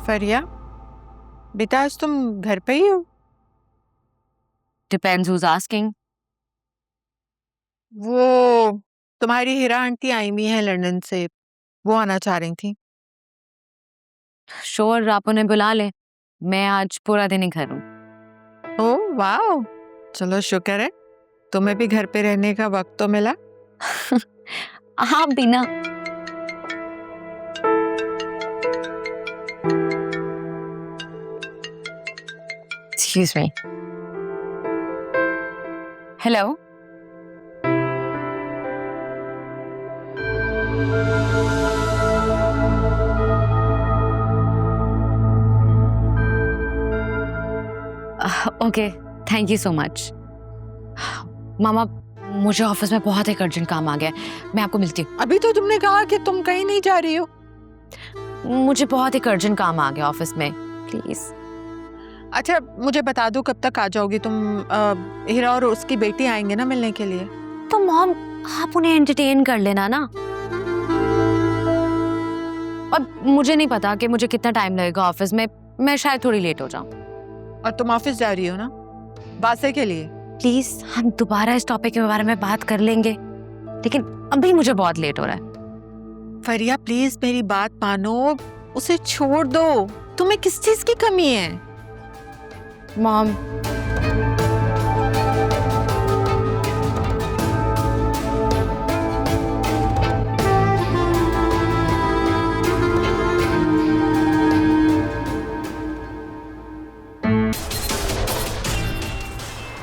फरिया, बेटा आज तुम घर पे ही हो? Depends who's asking. वो तुम्हारी हीरा आंटी आई हुई हैं लंदन से, वो आना चाह रही थी। Sure, आप उन्हें बुला ले। मैं आज पूरा दिन ही घर हूँ। ओह वाह, चलो शुक्र है तुम्हें भी घर पे रहने का वक्त तो मिला। आप भी ना। Excuse me. Hello. Okay, thank you so much. मामा, मुझे ऑफिस में बहुत एक अर्जेंट काम आ गया है, मैं आपको मिलती हूँ। अभी तो तुमने कहा कि तुम कहीं नहीं जा रही हो। मुझे बहुत एक अर्जेंट काम आ गया ऑफिस में, प्लीज। अच्छा मुझे बता दो कब तक आ जाओगी तुम? हीरा और उसकी बेटी आएंगे ना मिलने के लिए। तो मॉम, आप उन्हें एंटरटेन कर लेना ना। अब मुझे नहीं पता कि मुझे कितना टाइम लगेगा ऑफिस में, मैं शायद थोड़ी लेट हो जाऊँ। और तुम ऑफिस जा रही हो ना बासे के लिए? प्लीज, हम दोबारा इस टॉपिक के बारे में बात कर लेंगे, लेकिन अभी मुझे बहुत लेट हो रहा है। फरिया प्लीज मेरी बात मानो, उसे छोड़ दो। तुम्हें किस चीज की कमी है? मॉम,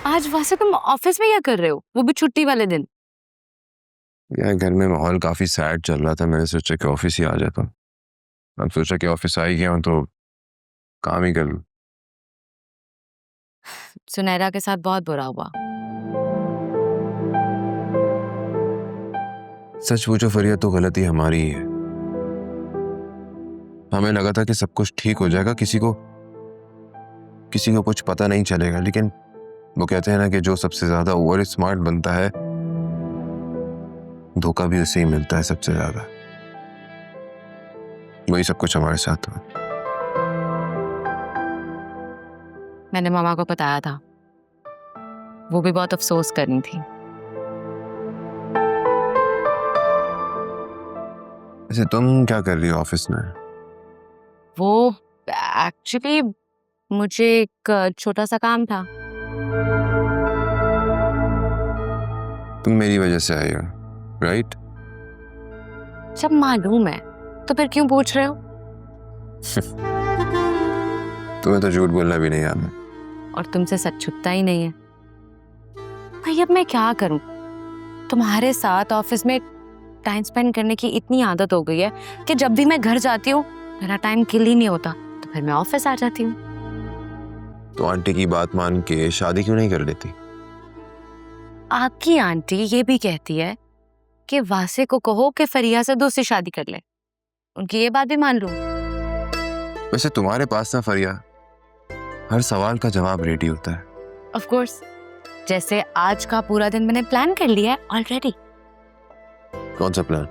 आज वैसे तुम ऑफिस में क्या कर रहे हो, वो भी छुट्टी वाले दिन? यार घर में माहौल काफी सैड चल रहा था, मैंने सोचा कि ऑफिस ही आ जाता हूँ। अब सोचा कि ऑफिस आ ही गया हूँ तो काम ही कर लूँ। सुनैरा के साथ बहुत बुरा हुआ। सच पूछो फरिया तो गलती हमारी ही है। हमें लगा था कि सब कुछ ठीक हो जाएगा, किसी को कुछ पता नहीं चलेगा, लेकिन वो कहते हैं ना कि जो सबसे ज्यादा ओवर स्मार्ट बनता है धोखा भी उसे ही मिलता है सबसे ज्यादा। वही सब कुछ हमारे साथ हुआ। मैंने मामा को बताया था, वो भी बहुत अफसोस करनी थी। वैसे तुम क्या कर रही हो ऑफिस में? वो एक्चुअली मुझे एक छोटा सा काम था। तुम मेरी वजह से आई हो, राइट? जब मालूम है तो फिर क्यों पूछ रहे हो? तुम्हें तो झूठ बोलना भी नहीं आता। और तुमसे सच छुपता ही नहीं है। भाई अब मैं क्या करूं, तुम्हारे साथ ऑफिस में टाइम स्पेंड करने की इतनी आदत हो गई है कि जब भी मैं घर जाती हूँ मेरा टाइम किल ही नहीं होता, तो फिर मैं ऑफिस आ जाती हूँ। तो आंटी की बात मान के शादी क्यों नहीं कर लेती? आपकी आंटी ये भी कहती है कि वासे को कहो कि फरिया से दूसरी शादी कर ले। उनकी ये बात भी मान लूं? वैसे तुम्हारे पास ना फरिया हर सवाल का जवाब रेडी होता है। ऑफ कोर्स, जैसे आज का पूरा दिन मैंने प्लान कर लिया है ऑलरेडी। कौन सा प्लान?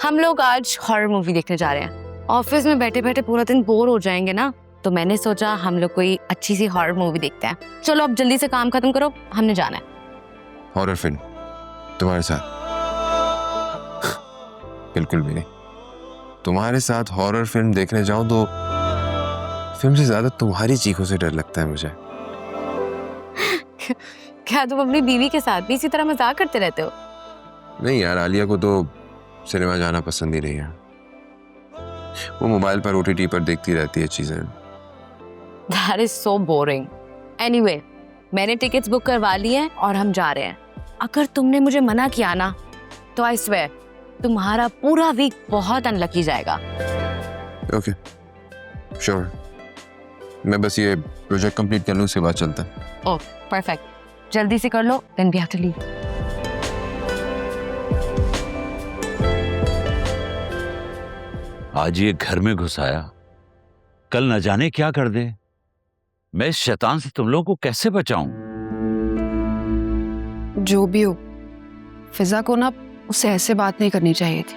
हम लोग आज हॉरर मूवी देखने जा रहे हैं। ऑफिस में बैठे बैठे पूरा दिन बोर हो जाएंगे ना, तो मैंने सोचा हम लोग कोई अच्छी सी हॉरर मूवी देखते हैं। चलो अब जल्दी से काम खत्म करो, हमने जाना है। हॉरर फिल्म तुम्हारे साथ? बिल्कुल भी नहीं। तुम्हारे साथ हॉरर फिल्म देखने जाऊं तो फिल्म से ज्यादा तुम्हारी चीखों से डर लगता है मुझे। क्या तुम अपनी बीवी के साथ भी इसी तरह मजाक करते रहते हो? नहीं यार, आलिया को तो सिनेमा जाना पसंद ही नहीं है। वो मोबाइल पर OTT पर देखती रहती है चीजें। That is so boring. Anyway, मैंने टिकट्स बुक करवा ली हैं और हम जा रहे हैं। अगर तुमने मुझे मना किया ना तो आई स्वेयर तुम्हारा पूरा वीक बहुत अनलकी जाएगा। Okay, sure. मैं बस ये प्रोजेक्ट कंप्लीट कर लूं, उसके बाद चलता है। ओह परफेक्ट, जल्दी से कर लो, then we have to leave. आज ये घर में घुस आया, कल न जाने क्या कर दे। मैं इस शैतान से तुम लोगों को कैसे बचाऊं? जो भी हो, फिजा को ना उससे ऐसे बात नहीं करनी चाहिए थी।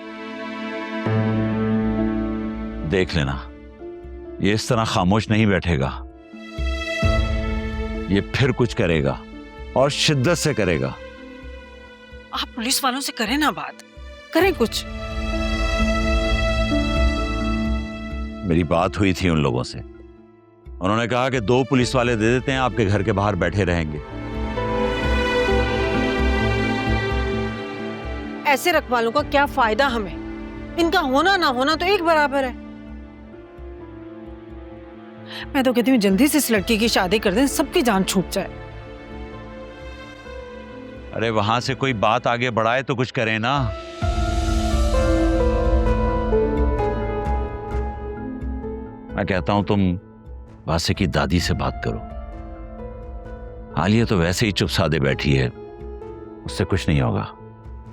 देख लेना, ये इस तरह खामोश नहीं बैठेगा। ये फिर कुछ करेगा और शिद्दत से करेगा। आप पुलिस वालों से करें ना बात, करें कुछ। मेरी बात हुई थी उन लोगों से, उन्होंने कहा कि 2 पुलिस वाले दे देते हैं, आपके घर के बाहर बैठे रहेंगे। ऐसे रखवालों का क्या फायदा हमें? इनका होना ना होना तो एक बराबर है। मैं तो कहती हूँ जल्दी से इस लड़की की शादी कर दें, सबकी जान छूट जाए। अरे वहां से कोई बात आगे बढ़ाए तो कुछ करें ना। मैं कहता हूं तुम वासे की दादी से बात करो। आलिया तो वैसे ही चुप सादे बैठी है, उससे कुछ नहीं होगा।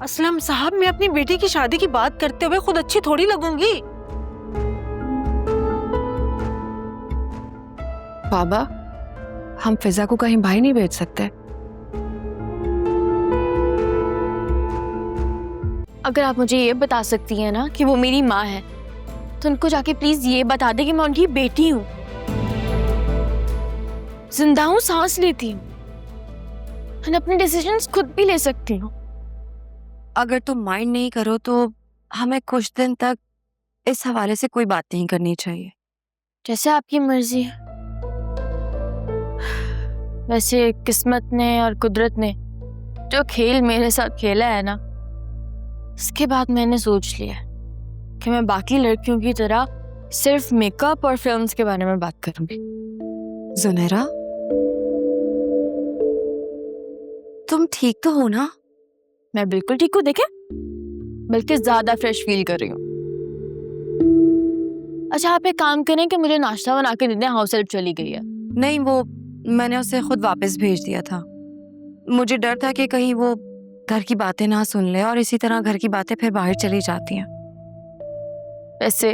असलम साहब, मैं अपनी बेटी की शादी की बात करते हुए खुद अच्छी थोड़ी लगूंगी। बाबा, हम फिजा को कहीं बाहर नहीं भेज सकते? अगर आप मुझे ये बता सकती हैं ना कि वो मेरी माँ है, तो उनको जाके प्लीज ये बता दे कि मैं उनकी बेटी हूँ, जिंदा हूँ, सांस लेती हूँ, मैं अपने डिसीजंस खुद भी ले सकती हूँ। अगर तुम माइंड नहीं करो तो हमें कुछ दिन तक इस हवाले से कोई बात नहीं करनी चाहिए। जैसे आपकी मर्जी है। वैसे किस्मत ने और कुदरत ने जो खेल मेरे साथ खेला है ना, उसके बाद मैंने सोच लिया कि मैं बाकी लड़कियों की तरह सिर्फ मेकअप और फिल्म्स के बारे में बात करूंगी। जुनैरा, तुम ठीक तो हो ना? मैं बिल्कुल ठीक हूँ, देखे, बल्कि ज्यादा फ्रेश फील कर रही हूँ। अच्छा, आप एक काम करें कि मुझे नाश्ता बना के दे दें, हाउस हेल्प चली गई है। नहीं, वो मैंने उसे खुद वापस भेज दिया था। मुझे डर था कि कहीं वो घर की बातें ना सुन ले और इसी तरह घर की बातें फिर बाहर चली जाती हैं। वैसे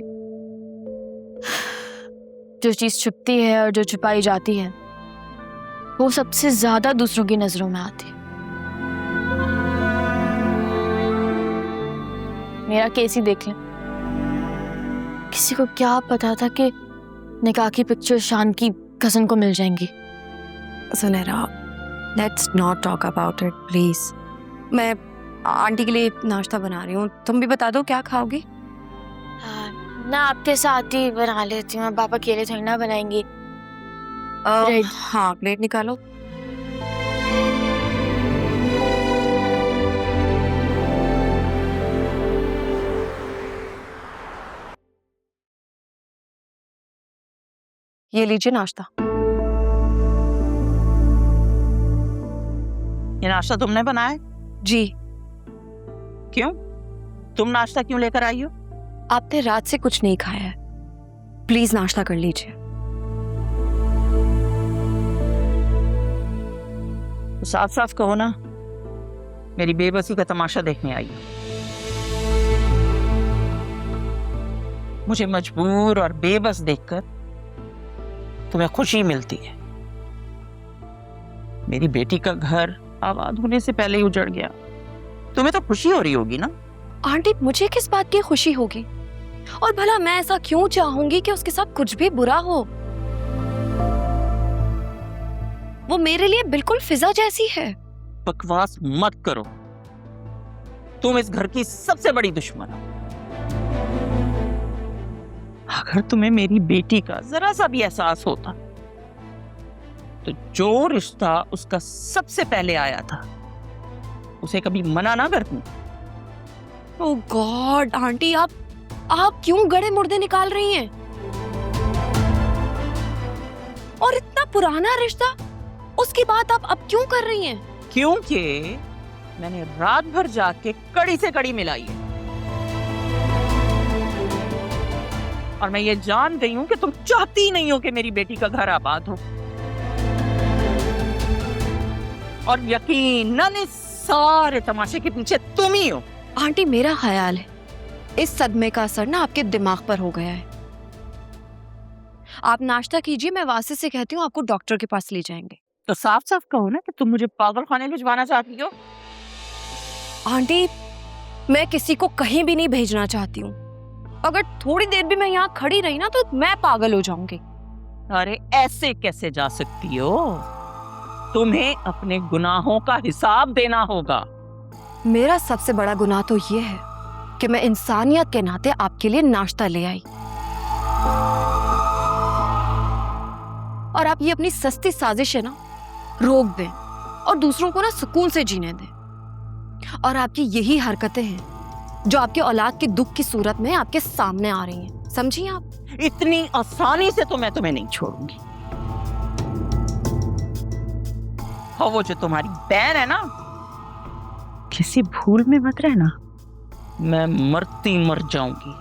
जो चीज छुपती है और जो छुपाई जाती है वो सबसे ज्यादा दूसरों की नजरों में आती है। मेरा केस ही देख लें। किसी को क्या पता था कि निकाह की पिक्चर शान की कजन को मिल जाएंगी। Sunaira, let's not talk about it please. मैं आंटी के लिए नाश्ता बना रही हूँ, तुम भी बता दो क्या खाओगी? हाँ, मैं आपके साथ ही बना लेती हूँ, पापा अकेले थोड़ी ना बनाएंगी। हाँ, प्लेट निकालो। ये लीजिए नाश्ता। ये नाश्ता तुमने बनाया? जी। क्यों? तुम नाश्ता क्यों लेकर आई हो? आपने रात से कुछ नहीं खाया है, प्लीज नाश्ता कर लीजिए। तो साफ साफ कहो ना, मेरी बेबसी का तमाशा देखने आई हो। मुझे मजबूर और बेबस देखकर तुम्हें खुशी मिलती है। मेरी बेटी का घर आबाद होने से पहले ही उजड़ गया, तुम्हें तो खुशी हो रही होगी ना? आंटी, मुझे किस बात की खुशी होगी? और भला मैं ऐसा क्यों चाहूंगी कि उसके साथ कुछ भी बुरा हो? वो मेरे लिए बिल्कुल फिजा जैसी है। बकवास मत करो, तुम इस घर की सबसे बड़ी दुश्मन हो। अगर तुम्हें मेरी बेटी का जरा सा भी एहसास होता तो जो रिश्ता उसका सबसे पहले आया था उसे कभी मना ना करती। ओह गॉड आंटी, आप क्यों गड़े मुर्दे निकाल रही हैं? और इतना पुराना रिश्ता, उसकी बात आप अब क्यों कर रही हैं? क्योंकि मैंने रात भर जाके कड़ी से कड़ी मिलाई है और मैं ये जान गई हूं कि तुम चाहती नहीं हो कि मेरी बेटी का घर आबाद हो। और यकीनन इस सारे तमाशे के पीछे तुम ही हो। आंटी, मेरा ख्याल है इस सदमे का असर ना आपके दिमाग पर हो गया है। आप नाश्ता कीजिए, मैं वासे से कहती हूँ आपको डॉक्टर के पास ले जाएंगे। तो साफ साफ कहो ना कि तुम मुझे पागल खाने भिजवाना चाहती हो। आंटी, मैं किसी को कहीं भी नहीं भेजना चाहती हूँ। अगर थोड़ी देर भी मैं यहाँ खड़ी रही ना तो मैं पागल हो जाऊंगी। अरे ऐसे कैसे जा सकती हो? तुम्हें अपने गुनाहों का हिसाब देना होगा। मेरा सबसे बड़ा गुनाह तो ये है कि मैं इंसानियत के नाते आपके लिए नाश्ता ले आई और आप ये अपनी सस्ती साजिश है ना रोक दें और दूसरों को ना सुकून से जीने दें। और आपकी यही हरकतें हैं जो आपके औलाद के दुख की सूरत में आपके सामने आ रही हैं, समझी आप? इतनी आसानी से तो मैं तुम्हें नहीं छोड़ूंगी। और वो जो तुम्हारी बहन है ना, किसी भूल में मत रहना। मैं मरती मर जाऊंगी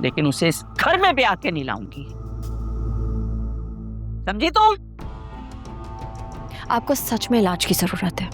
लेकिन उसे इस घर में भी आके नहीं लाऊंगी, समझी तुम? आपको सच में इलाज की जरूरत है।